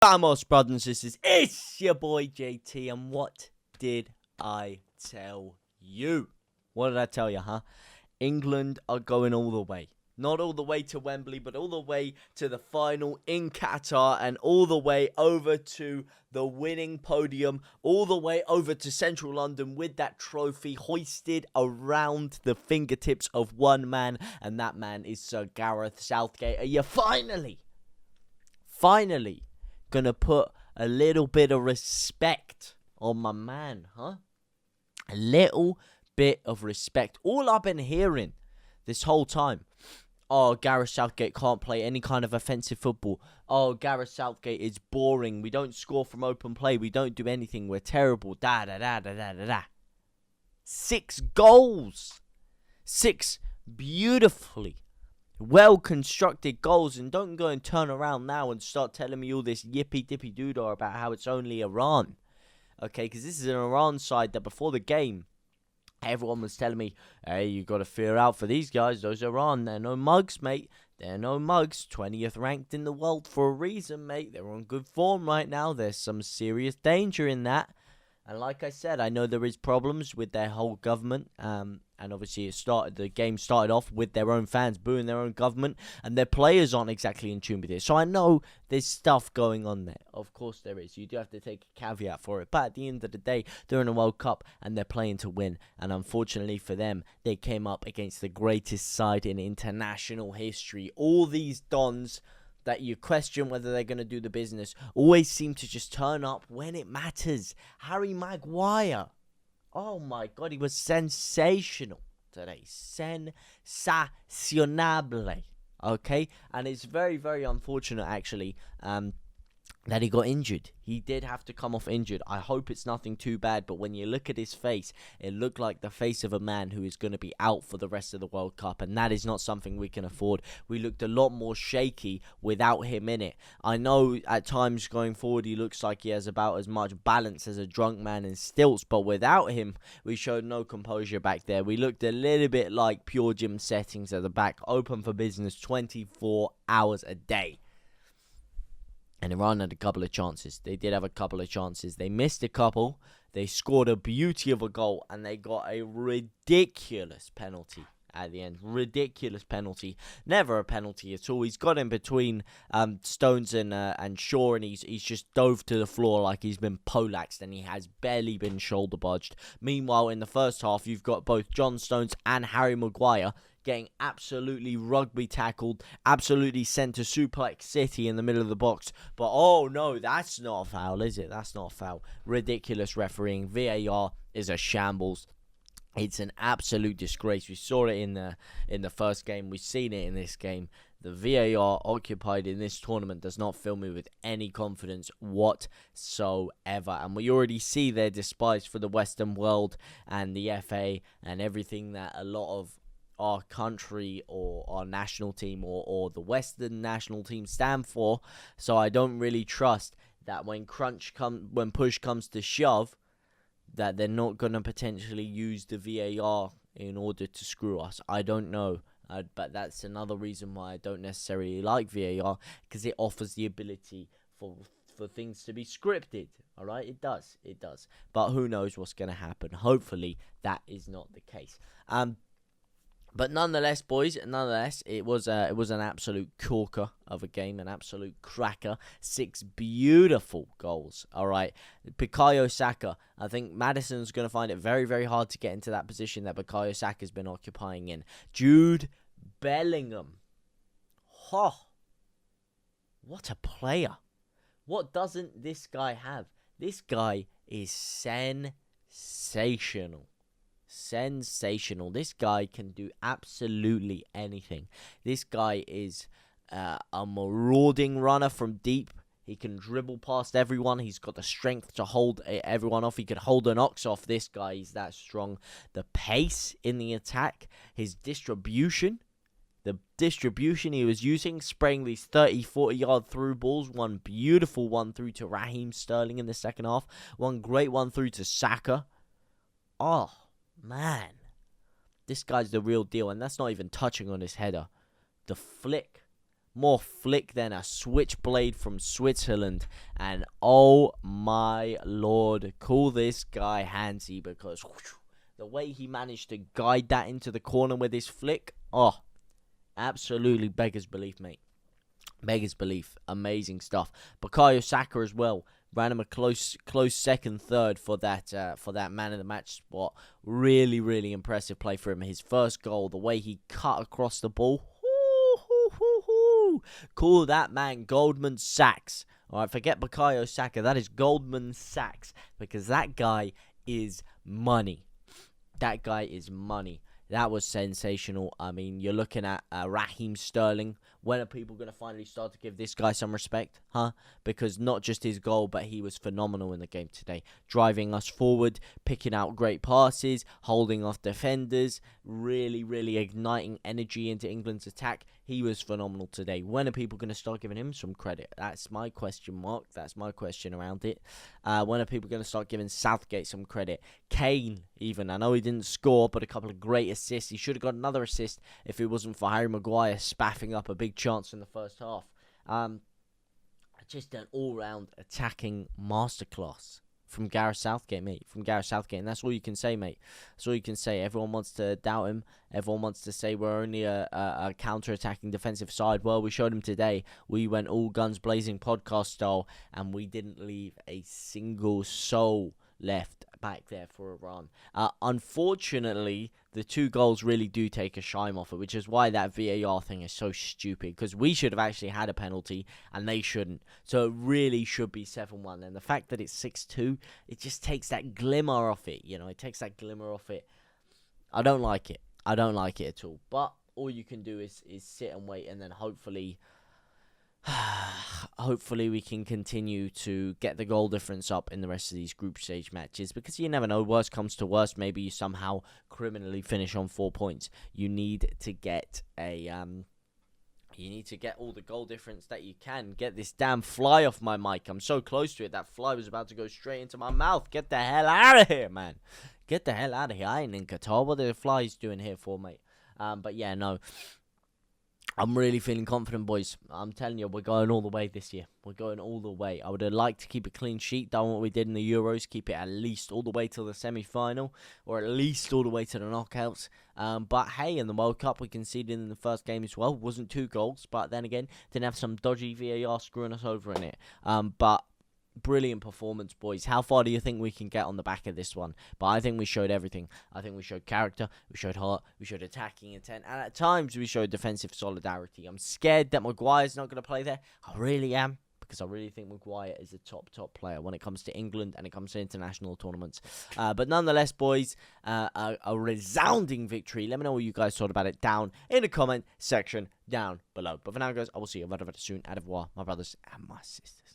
Vamos, brothers and sisters, it's your boy JT, and what did I tell you? What did I tell you, huh? England are going all the way. Not all the way to Wembley, but all the way to the final in Qatar, and all the way over to the winning podium, all the way over to central London with that trophy hoisted around the fingertips of one man, and that man is Sir Gareth Southgate. Are you finally gonna put a little bit of respect on my man, huh? A little bit of respect. All I've been hearing this whole time, oh, Gareth Southgate can't play any kind of offensive football. Oh, Gareth Southgate is boring. We don't score from open play. We don't do anything. We're terrible. Da da da da da da da. 6 goals. 6 beautifully well-constructed goals, and don't go and turn around now and start telling me all this yippy-dippy-doodah about how it's only Iran, okay, because this is an Iran side that before the game, everyone was telling me, hey, you got to fear out for these guys, those Iran, they're no mugs, mate, they're no mugs, 20th ranked in the world for a reason, mate, they're on good form right now, there's some serious danger in that. And like I said, I know there is problems with their whole government, and obviously the game started off with their own fans booing their own government, and their players aren't exactly in tune with it. So I know there's stuff going on there. Of course there is. You do have to take a caveat for it. But at the end of the day, they're in a World Cup, and they're playing to win. And unfortunately for them, they came up against the greatest side in international history. All these dons that you question whether they're going to do the business always seem to just turn up when it matters. Harry Maguire. Oh my God, he was sensational today. Sensacionable. Okay? And it's very, very unfortunate, actually, that he got injured. He did have to come off injured. I hope it's nothing too bad, but when you look at his face, it looked like the face of a man who is going to be out for the rest of the World Cup, and that is not something we can afford. We looked a lot more shaky without him in it. I know at times going forward he looks like he has about as much balance as a drunk man in stilts, but without him, we showed no composure back there. We looked a little bit like pure gym settings at the back, open for business 24 hours a day. And Iran had a couple of chances. They did have a couple of chances. They missed a couple. They scored a beauty of a goal. And they got a ridiculous penalty at the end. Ridiculous penalty. Never a penalty at all. He's got in between Stones and Shaw. And he's just dove to the floor like he's been poleaxed. And he has barely been shoulder budged. Meanwhile, in the first half, you've got both John Stones and Harry Maguire getting absolutely rugby tackled, absolutely sent to Suplex City in the middle of the box. But oh no, that's not a foul, is it? That's not a foul. Ridiculous refereeing. VAR is a shambles. It's an absolute disgrace. We saw it in the first game. We've seen it in this game. The VAR occupied in this tournament does not fill me with any confidence whatsoever. And we already see their despise for the Western world and the FA and everything that a lot of our country or our national team or the Western national team stand for. So I don't really trust that when push comes to shove, that they're not going to potentially use the VAR in order to screw us. I don't know. But that's another reason why I don't necessarily like VAR, because it offers the ability for things to be scripted. All right, it does. But who knows what's going to happen? Hopefully that is not the case. But nonetheless, boys, it was an absolute corker of a game, an absolute cracker. 6 beautiful goals, all right. Bukayo Saka, I think Maddison's going to find it very, very hard to get into that position that Bukayo Saka's been occupying in. Jude Bellingham. Oh, what a player. What doesn't this guy have? This guy is sensational. Sensational. This guy can do absolutely anything. This guy is a marauding runner from deep. He can dribble past everyone. He's got the strength to hold everyone off. He could hold an ox off. This guy is that strong. The pace in the attack, his distribution. The distribution he was using, spraying these 30, 40-yard through balls. One beautiful one through to Raheem Sterling in the second half. One great one through to Saka. Oh, man, this guy's the real deal, and that's not even touching on his header. The flick more flick than a switchblade from Switzerland. And oh my lord, call this guy handsy, because the way he managed to guide that into the corner with his flick, oh, absolutely beggars belief, mate. Beggars belief. Amazing stuff. Bukayo Saka as well. Ran him a close second, third for that man of the match spot. Really, really impressive play for him. His first goal, the way he cut across the ball. Call that man Goldman Sachs. All right, forget Bukayo Saka. That is Goldman Sachs, because that guy is money. That guy is money. That was sensational. I mean, you're looking at Raheem Sterling. When are people going to finally start to give this guy some respect? Huh? Because not just his goal, but he was phenomenal in the game today. Driving us forward, picking out great passes, holding off defenders, really, really igniting energy into England's attack. He was phenomenal today. When are people going to start giving him some credit? That's my question mark. That's my question around it. When are people going to start giving Southgate some credit? Kane, even. I know he didn't score, but a couple of great assists. He should have got another assist if it wasn't for Harry Maguire spaffing up a big chance in the first half. Just an all-round attacking masterclass from Gareth Southgate, mate. From Gareth Southgate. And that's all you can say, mate. That's all you can say. Everyone wants to doubt him. Everyone wants to say we're only a counter-attacking defensive side. Well, we showed him today. We went all guns blazing podcast style, and we didn't leave a single soul left back there for Iran. Unfortunately, the 2 goals really do take a shine off it, which is why that VAR thing is so stupid, because we should have actually had a penalty and they shouldn't. So it really should be 7-1, and the fact that it's 6-2, it just takes that glimmer off it, it takes that glimmer off it. I don't like it. I don't like it at all. But all you can do is sit and wait, and then hopefully we can continue to get the goal difference up in the rest of these group stage matches, because you never know, worst comes to worst, maybe you somehow criminally finish on 4 points. You need to get all the goal difference that you can. Get this damn fly off my mic. I'm so close to it. That fly was about to go straight into my mouth. Get the hell out of here, man. Get the hell out of here. I ain't in Qatar. What are the flies doing here for, mate? But yeah, no. I'm really feeling confident, boys. I'm telling you, we're going all the way this year. We're going all the way. I would have liked to keep a clean sheet, done what we did in the Euros, keep it at least all the way till the semi-final, or at least all the way to the knockouts. But hey, in the World Cup, we conceded in the first game as well. Wasn't 2 goals, but then again, didn't have some dodgy VAR screwing us over in it. But brilliant performance, boys. How far do you think we can get on the back of this one? But I think we showed everything. I think we showed character, we showed heart, we showed attacking intent, and at times we showed defensive solidarity. I'm scared that Maguire's not going to play there. I really am, because I really think Maguire is a top player when it comes to England and it comes to international tournaments. But nonetheless, boys, a resounding victory. Let me know what you guys thought about it down in the comment section down below. But for now, guys, I will see you very, very soon. Au revoir, my brothers and my sisters.